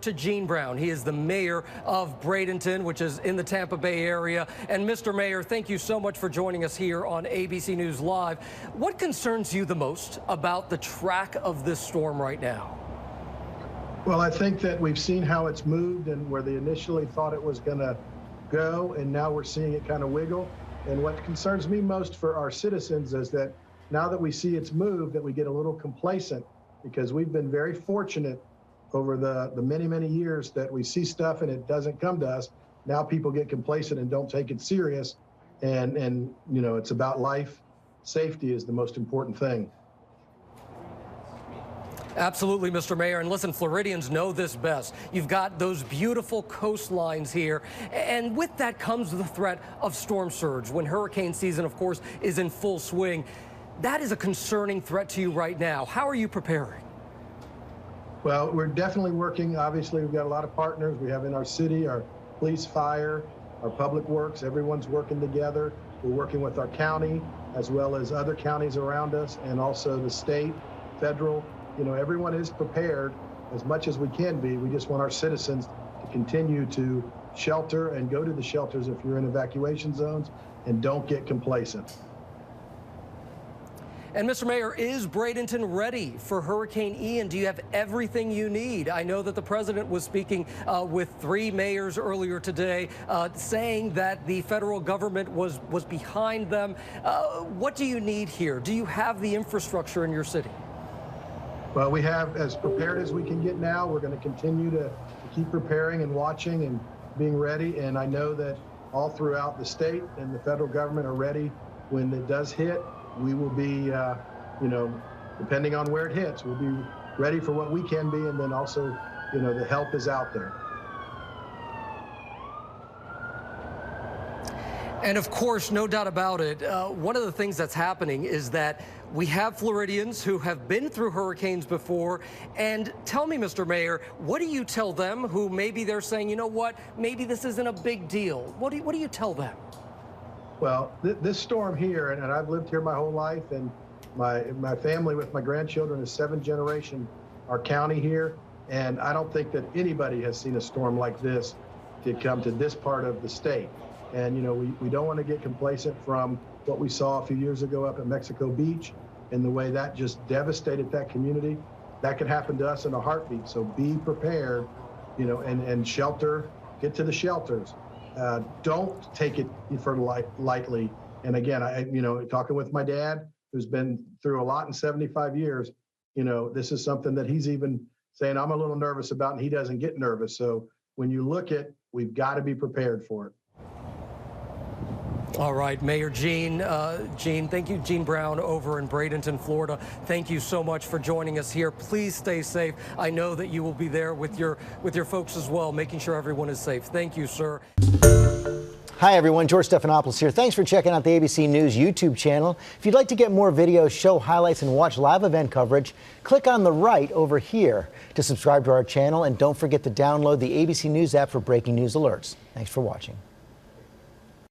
To Gene Brown. He is the mayor of Bradenton, which is in the Tampa Bay area. And Mr. Mayor, thank you so much for joining us here on ABC News Live. What concerns you the most about the track of this storm right now? Well, I think that we've seen how it's moved and where they initially thought it was going to go, and now we're seeing it kind of wiggle. And what concerns me most for our citizens is that now that we see it's moved, that we get a little complacent, because we've been very fortunate over the many years that we see stuff and it doesn't come to us. Now people get complacent and don't take it serious. And you know, it's about life. Safety is the most important thing. Absolutely, Mr. Mayor. And listen, Floridians know this best. You've got those beautiful coastlines here. And with that comes the threat of storm surge. When hurricane season, of course, is in full swing. That is a concerning threat to you right now. How are you preparing? Well, we're definitely working. Obviously, we've got a lot of partners. We have in our city, our police, fire, our public works. Everyone's working together. We're working with our county as well as other counties around us, and also the state, federal. You know, everyone is prepared as much as we can be. We just want our citizens to continue to shelter and go to the shelters if you're in evacuation zones, and don't get complacent. And Mr. Mayor, is Bradenton ready for Hurricane Ian? Do you have everything you need? I know that the president was speaking with 3 mayors earlier today, saying that the federal government was behind them. What do you need here? Do you have the infrastructure in your city? Well, we have as prepared as we can get now. We're going to continue to keep preparing and watching and being ready. And I know that all throughout the state and the federal government are ready when it does hit. We will be, you know, depending on where it hits, we'll be ready for what we can be, and then also, you know, the help is out there. And of course, no doubt about it, one of the things that's happening is that we have Floridians who have been through hurricanes before. And tell me, Mr. Mayor, what do you tell them who maybe they're saying, you know what, maybe this isn't a big deal? What do you tell them? Well, this storm here, and I've lived here my whole life, and my family with my grandchildren is 7th generation, our county here, and I don't think that anybody has seen a storm like this to come to this part of the state. And, you know, we don't want to get complacent from what we saw a few years ago up at Mexico Beach and the way that just devastated that community. That could happen to us in a heartbeat. So be prepared, you know, and shelter, get to the shelters. Don't take it for lightly. And again, you know, talking with my dad, who's been through a lot in 75 years, you know, this is something that he's even saying I'm a little nervous about, and he doesn't get nervous. So when you look at, we've got to be prepared for it. All right, Mayor Gene, thank you, Gene Brown over in Bradenton, Florida. Thank you so much for joining us here. Please stay safe. I know that you will be there with your folks as well, making sure everyone is safe. Thank you, sir. Hi, everyone. George Stephanopoulos here. Thanks for checking out the ABC News YouTube channel. If you'd like to get more videos, show highlights, and watch live event coverage, click on the right over here to subscribe to our channel. And don't forget to download the ABC News app for breaking news alerts. Thanks for watching.